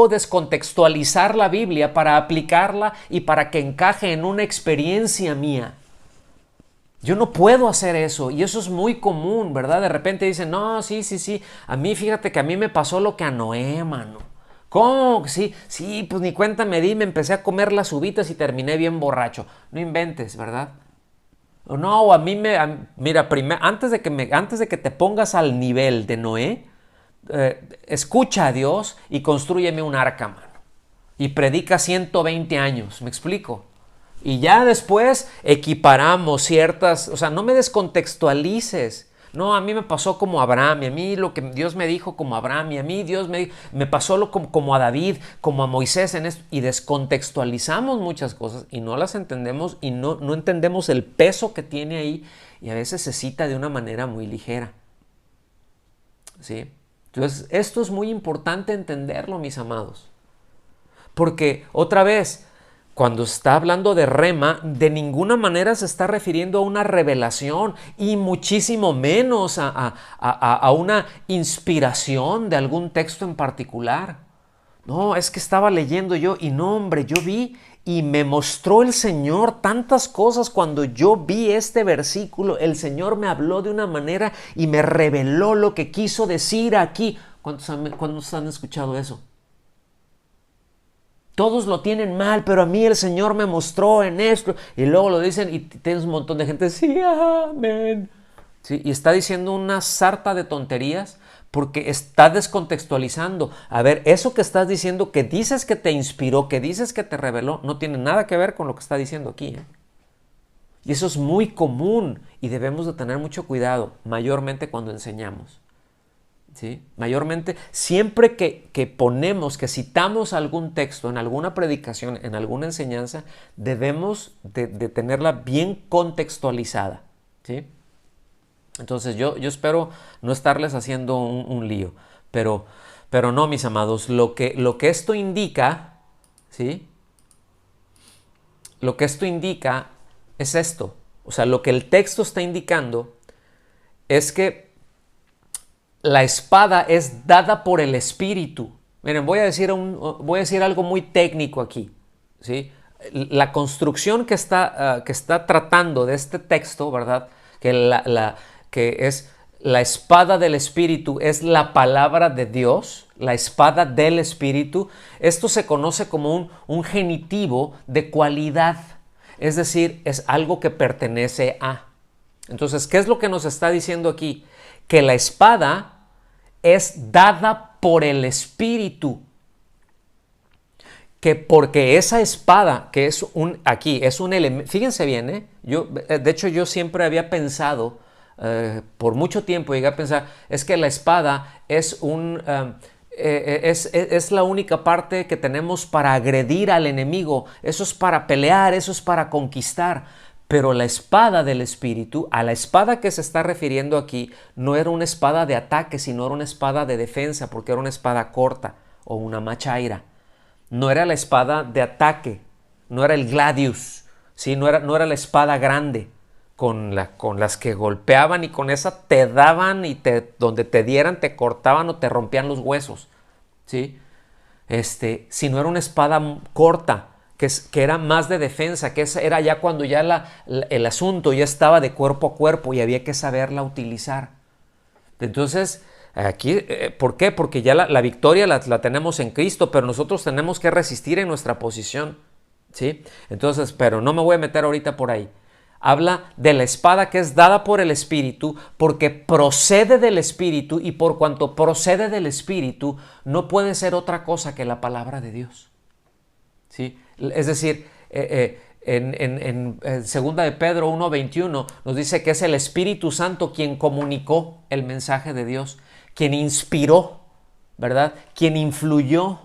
descontextualizar la Biblia para aplicarla y para que encaje en una experiencia mía. Yo no puedo hacer eso y eso es muy común, ¿verdad? De repente dicen, no, sí, a mí fíjate que a mí me pasó lo que a Noé, mano. ¿Cómo? Sí, pues ni cuenta me di, me empecé a comer las uvitas y terminé bien borracho. No inventes, ¿verdad? No, mira, antes de que te pongas al nivel de Noé, escucha a Dios y constrúyeme un arca, mano. Y predica 120 años, ¿me explico? Y ya después equiparamos ciertas, o sea, no me descontextualices. No, a mí me pasó como Abraham, y a mí lo que Dios me dijo como Abraham, y a mí Dios me pasó como a David, como a Moisés en esto, y descontextualizamos muchas cosas y no las entendemos y no entendemos el peso que tiene ahí y a veces se cita de una manera muy ligera. ¿Sí? Entonces, esto es muy importante entenderlo, mis amados. Porque, otra vez, cuando está hablando de rema, de ninguna manera se está refiriendo a una revelación y muchísimo menos a una inspiración de algún texto en particular. No, es que estaba leyendo yo y no, hombre, yo vi y me mostró el Señor tantas cosas cuando yo vi este versículo. El Señor me habló de una manera y me reveló lo que quiso decir aquí. ¿Cuántos han escuchado eso? Todos lo tienen mal, pero a mí el Señor me mostró en esto. Y luego lo dicen y tienes un montón de gente, sí, amén. ¿Sí? Y está diciendo una sarta de tonterías porque está descontextualizando. A ver, eso que estás diciendo, que dices que te inspiró, que dices que te reveló, no tiene nada que ver con lo que está diciendo aquí. Y eso es muy común y debemos de tener mucho cuidado, mayormente cuando enseñamos. ¿Sí? Mayormente, siempre que citamos algún texto en alguna predicación, en alguna enseñanza, debemos de tenerla bien contextualizada. ¿Sí? Entonces yo espero no estarles haciendo un lío, pero no, mis amados, lo que esto indica, ¿sí? Lo que esto indica es esto. O sea, lo que el texto está indicando es que la espada es dada por el Espíritu. Miren, voy a decir algo muy técnico aquí, ¿sí? La construcción que está tratando de este texto, ¿verdad? Que es la espada del Espíritu, es la palabra de Dios, la espada del Espíritu. Esto se conoce como un genitivo de cualidad, es decir, es algo que pertenece a. Entonces, ¿qué es lo que nos está diciendo aquí? Que la espada es dada por el Espíritu. que porque esa espada, que es aquí es un elemento, fíjense bien, de hecho yo siempre había pensado, por mucho tiempo llegué a pensar, es que la espada es es la única parte que tenemos para agredir al enemigo, eso es para pelear, eso es para conquistar. Pero la espada del Espíritu, a la espada que se está refiriendo aquí, no era una espada de ataque, sino era una espada de defensa, porque era una espada corta o una machaira. No era la espada de ataque, no era el gladius, ¿sí? No era la espada grande con las que golpeaban y con esa te daban y donde te dieran te cortaban o te rompían los huesos, ¿sí? Sino era una espada corta, que era más de defensa, que era ya cuando ya el asunto ya estaba de cuerpo a cuerpo y había que saberla utilizar. Entonces, aquí, ¿por qué? Porque ya la victoria la tenemos en Cristo, pero nosotros tenemos que resistir en nuestra posición, ¿sí? Entonces, pero no me voy a meter ahorita por ahí. Habla de la espada que es dada por el Espíritu, porque procede del Espíritu, y por cuanto procede del Espíritu, no puede ser otra cosa que la palabra de Dios, ¿sí? Es decir, en 2 de Pedro 1:21 nos dice que es el Espíritu Santo quien comunicó el mensaje de Dios, quien inspiró, ¿verdad? Quien influyó,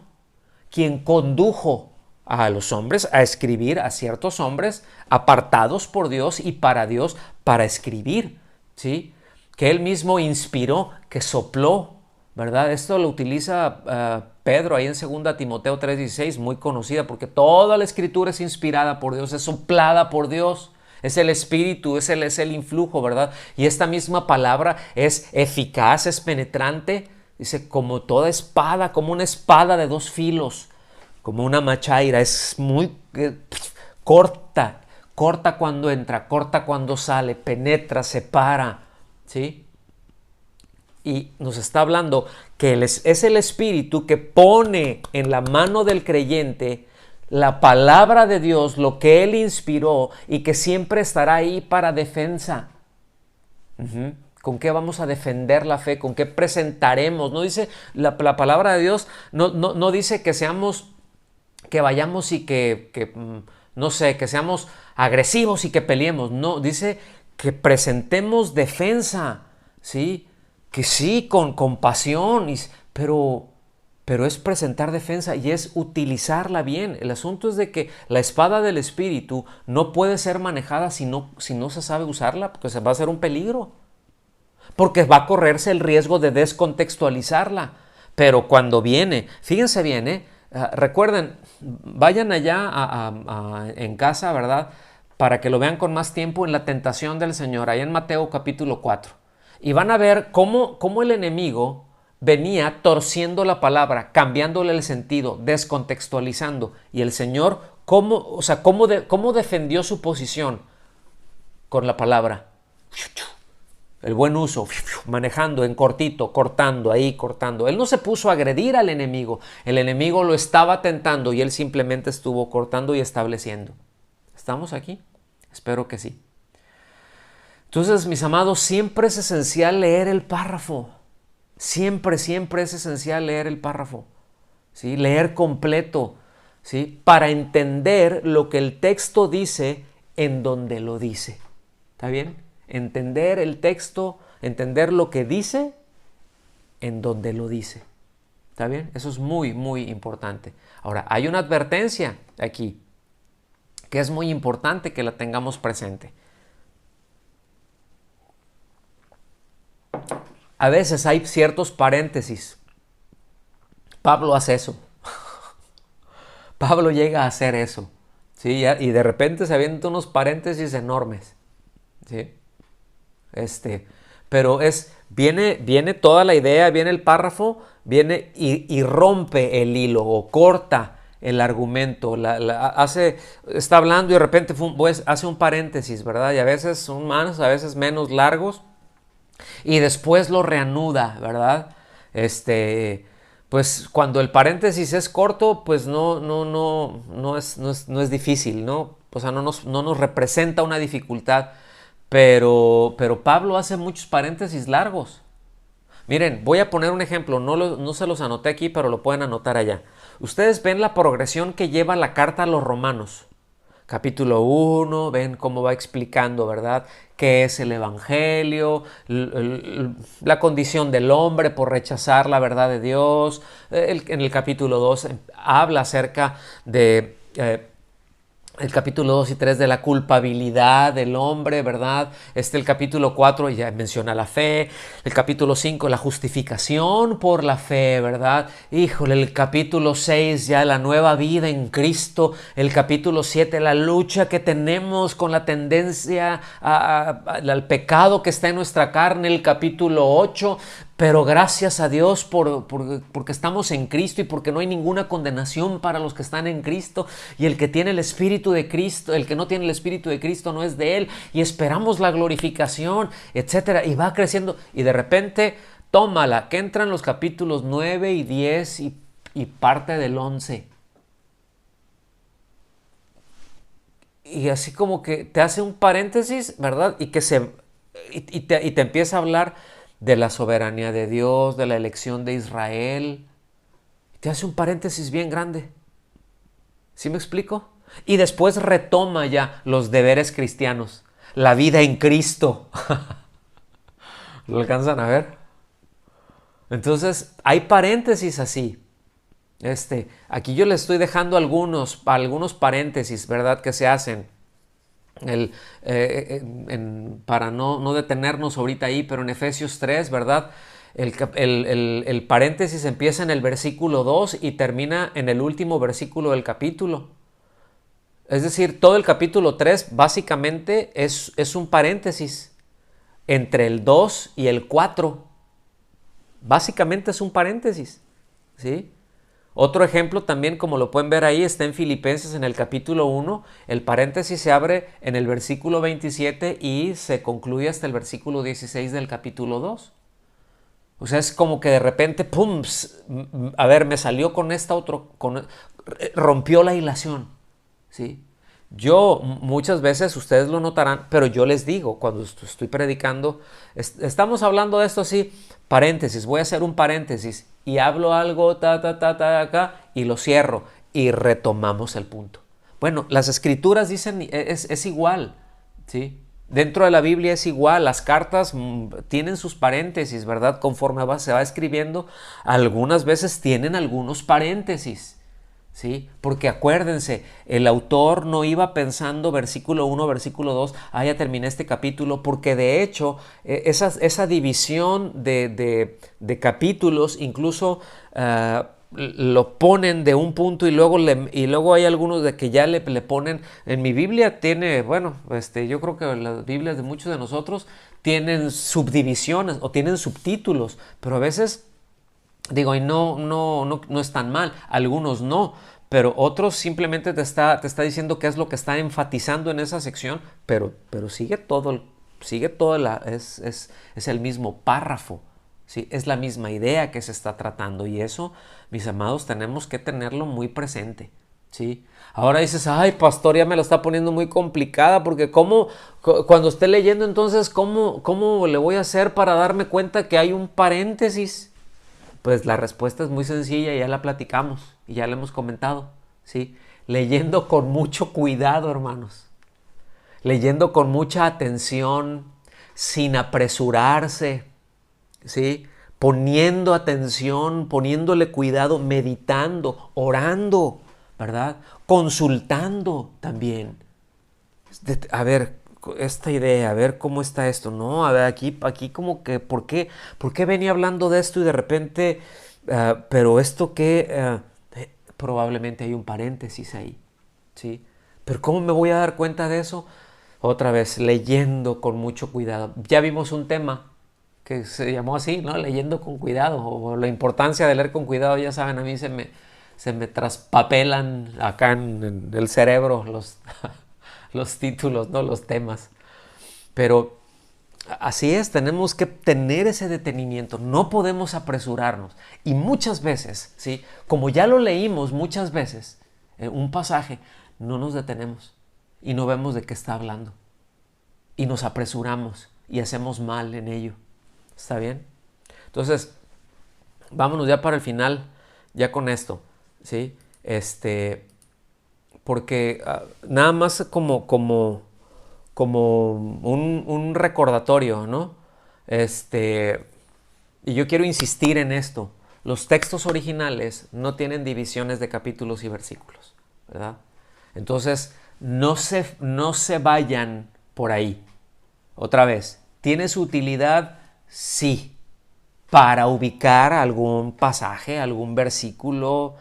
quien condujo a los hombres a escribir, a ciertos hombres apartados por Dios y para Dios, para escribir, ¿sí? Que Él mismo inspiró, que sopló, ¿verdad? Esto lo utiliza Pedro ahí en 2 Timoteo 3:16, muy conocida, porque toda la escritura es inspirada por Dios, es soplada por Dios, es el Espíritu, es el influjo, ¿verdad? Y esta misma palabra es eficaz, es penetrante, dice, como toda espada, como una espada de dos filos, como una machaira, es muy corta cuando entra, corta cuando sale, penetra, separa, ¿sí? Y nos está hablando que es el Espíritu que pone en la mano del creyente la palabra de Dios, lo que Él inspiró, y que siempre estará ahí para defensa. ¿Con qué vamos a defender la fe? ¿Con qué presentaremos? No dice la palabra de Dios, no dice que vayamos y no sé, que seamos agresivos y que peleemos. No, dice que presentemos defensa, ¿sí? Que sí, con compasión, pero es presentar defensa y es utilizarla bien. El asunto es de que la espada del Espíritu no puede ser manejada si no se sabe usarla, porque se va a hacer un peligro, porque va a correrse el riesgo de descontextualizarla. Pero cuando viene, fíjense bien, recuerden, vayan allá en casa, ¿verdad? Para que lo vean con más tiempo en la tentación del Señor, ahí en Mateo capítulo 4. Y van a ver cómo el enemigo venía torciendo la palabra, cambiándole el sentido, descontextualizando. Y el Señor, cómo defendió su posición con la palabra. El buen uso, manejando en cortito, cortando, ahí cortando. Él no se puso a agredir al enemigo. El enemigo lo estaba tentando y él simplemente estuvo cortando y estableciendo. ¿Estamos aquí? Espero que sí. Entonces, mis amados, siempre es esencial leer el párrafo. Siempre es esencial leer el párrafo, ¿sí? Leer completo, ¿sí? Para entender lo que el texto dice en donde lo dice. ¿Está bien? Entender el texto, entender lo que dice en donde lo dice. ¿Está bien? Eso es muy, muy importante. Ahora, hay una advertencia aquí que es muy importante que la tengamos presente. A veces hay ciertos paréntesis. Pablo hace eso. Pablo llega a hacer eso, ¿sí? Y de repente se avienta unos paréntesis enormes, ¿sí? Pero viene toda la idea, viene el párrafo, viene y rompe el hilo o corta el argumento, está hablando y de repente hace un paréntesis, ¿verdad? Y a veces son más, a veces menos largos, y después lo reanuda, ¿verdad? Pues cuando el paréntesis es corto, pues no es difícil, ¿no? O sea, no nos representa una dificultad, pero Pablo hace muchos paréntesis largos. Miren, voy a poner un ejemplo, no se los anoté aquí, pero lo pueden anotar allá. Ustedes ven la progresión que lleva la carta a los Romanos. Capítulo 1, ven cómo va explicando, ¿verdad?, qué es el Evangelio, la condición del hombre por rechazar la verdad de Dios. En el capítulo 2 habla acerca de el capítulo 2 y 3 de la culpabilidad del hombre, ¿verdad? El capítulo 4 ya menciona la fe. El capítulo 5, la justificación por la fe, ¿verdad? Híjole, el capítulo 6, ya la nueva vida en Cristo. El capítulo 7, la lucha que tenemos con la tendencia al pecado que está en nuestra carne. El capítulo 8, pero gracias a Dios porque estamos en Cristo y porque no hay ninguna condenación para los que están en Cristo. Y el que tiene el Espíritu de Cristo, el que no tiene el Espíritu de Cristo no es de Él. Y esperamos la glorificación, etcétera. Y va creciendo. Y de repente, tómala, que entran los capítulos 9 y 10 y parte del 11. Y así como que te hace un paréntesis, ¿verdad? Y te empieza a hablar de la soberanía de Dios, de la elección de Israel. Te hace un paréntesis bien grande. ¿Sí me explico? Y después retoma ya los deberes cristianos, la vida en Cristo. ¿Lo alcanzan a ver? Entonces, hay paréntesis así. Aquí yo les estoy dejando algunos paréntesis, ¿verdad?, que se hacen. Para no detenernos ahorita ahí, pero en Efesios 3, ¿verdad? El paréntesis empieza en el versículo 2 y termina en el último versículo del capítulo. Es decir, todo el capítulo 3 básicamente es un paréntesis entre el 2 y el 4. Básicamente es un paréntesis, ¿sí? Otro ejemplo también, como lo pueden ver ahí, está en Filipenses en el capítulo 1. El paréntesis se abre en el versículo 27 y se concluye hasta el versículo 16 del capítulo 2. O sea, es como que de repente, ¡pum! A ver, me salió con esta otro, rompió la hilación, ¿sí? Yo muchas veces, ustedes lo notarán, pero yo les digo cuando estoy predicando, estamos hablando de esto así, paréntesis, voy a hacer un paréntesis y hablo algo, acá, y lo cierro y retomamos el punto. Bueno, las escrituras dicen, es igual, ¿sí? Dentro de la Biblia es igual, las cartas tienen sus paréntesis, ¿verdad? Conforme se va escribiendo, algunas veces tienen algunos paréntesis, ¿sí? Porque acuérdense, el autor no iba pensando versículo 1, versículo 2, ya terminé este capítulo, porque de hecho esa división de capítulos incluso lo ponen de un punto y luego hay algunos de que ya le ponen. En mi Biblia tiene, bueno, yo creo que las Biblias de muchos de nosotros tienen subdivisiones o tienen subtítulos, pero a veces digo, y no es tan mal, algunos no, pero otros simplemente te está diciendo qué es lo que está enfatizando en esa sección, pero sigue todo, es el mismo párrafo, ¿sí? Es la misma idea que se está tratando y eso, mis amados, tenemos que tenerlo muy presente, ¿sí? Ahora dices, ay, pastor, ya me lo está poniendo muy complicada porque cuando esté leyendo entonces, ¿cómo le voy a hacer para darme cuenta que hay un paréntesis? Pues la respuesta es muy sencilla, ya la platicamos y ya la hemos comentado, ¿sí? Leyendo con mucho cuidado, hermanos. Leyendo con mucha atención, sin apresurarse, ¿sí? Poniendo atención, poniéndole cuidado, meditando, orando, ¿verdad? Consultando también. A ver, esta idea, a ver cómo está esto, ¿no? A ver, aquí como que, ¿por qué venía hablando de esto y de repente, pero esto que, probablemente hay un paréntesis ahí, ¿sí? Pero ¿cómo me voy a dar cuenta de eso? Otra vez, leyendo con mucho cuidado. Ya vimos un tema que se llamó así, ¿no? Leyendo con cuidado, o la importancia de leer con cuidado, ya saben, a mí se me traspapelan acá en el cerebro los títulos, ¿no? Los temas. Pero así es, tenemos que tener ese detenimiento, no podemos apresurarnos. Y muchas veces, ¿sí? Como ya lo leímos muchas veces, un pasaje, no nos detenemos y no vemos de qué está hablando. Y nos apresuramos y hacemos mal en ello. ¿Está bien? Entonces, vámonos ya para el final, ya con esto. ¿sí? Porque nada más como un recordatorio, ¿no? Y yo quiero insistir en esto. Los textos originales no tienen divisiones de capítulos y versículos, ¿verdad? Entonces, no se vayan por ahí. Otra vez, ¿tiene su utilidad? Sí, para ubicar algún pasaje, algún versículo,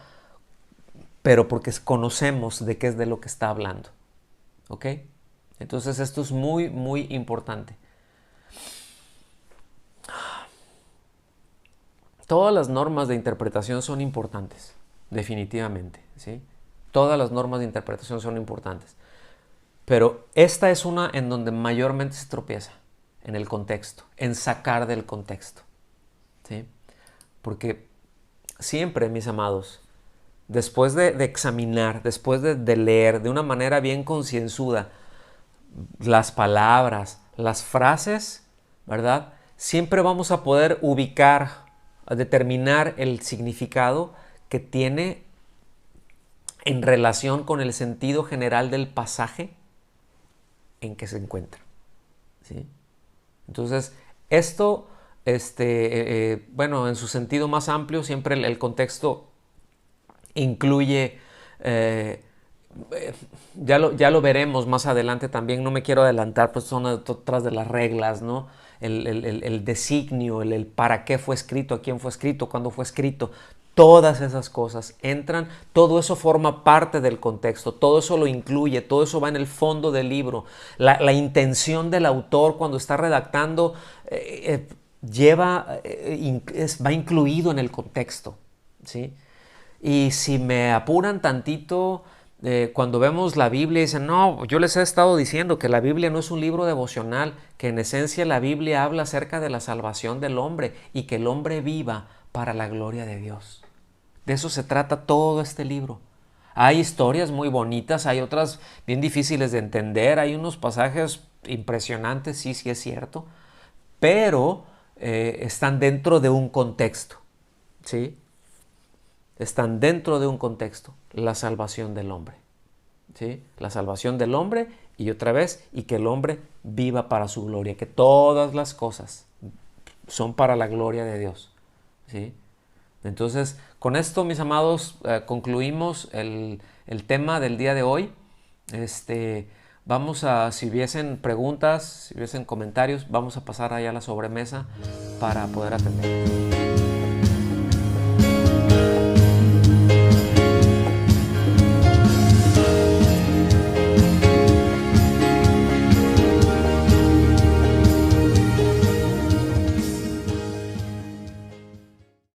pero porque conocemos de qué es de lo que está hablando. ¿Ok? Entonces esto es muy, muy importante. Todas las normas de interpretación son importantes, definitivamente, ¿sí? Todas las normas de interpretación son importantes. Pero esta es una en donde mayormente se tropieza, en el contexto, en sacar del contexto, ¿sí? Porque siempre, mis amados, después de examinar, después de leer de una manera bien concienzuda las palabras, las frases, ¿verdad? Siempre vamos a poder ubicar, a determinar el significado que tiene en relación con el sentido general del pasaje en que se encuentra, ¿sí? Entonces, esto, bueno, en su sentido más amplio, siempre el contexto incluye, ya lo veremos más adelante también, no me quiero adelantar, pues son otras de las reglas, ¿no? El designio, el para qué fue escrito, a quién fue escrito, cuándo fue escrito, todas esas cosas entran, todo eso forma parte del contexto, todo eso lo incluye, todo eso va en el fondo del libro, la intención del autor cuando está redactando va incluido en el contexto, ¿sí? Y si me apuran tantito, cuando vemos la Biblia, dicen, no, yo les he estado diciendo que la Biblia no es un libro devocional, que en esencia la Biblia habla acerca de la salvación del hombre y que el hombre viva para la gloria de Dios. De eso se trata todo este libro. Hay historias muy bonitas, hay otras bien difíciles de entender, hay unos pasajes impresionantes, sí, sí es cierto, pero están dentro de un contexto, ¿sí? Están dentro de un contexto, la salvación del hombre, ¿sí? La salvación del hombre y otra vez, y que el hombre viva para su gloria, que todas las cosas son para la gloria de Dios, ¿sí? Entonces, con esto, mis amados, concluimos el tema del día de hoy. Vamos a, si hubiesen preguntas, si hubiesen comentarios, vamos a pasar allá a la sobremesa para poder atender.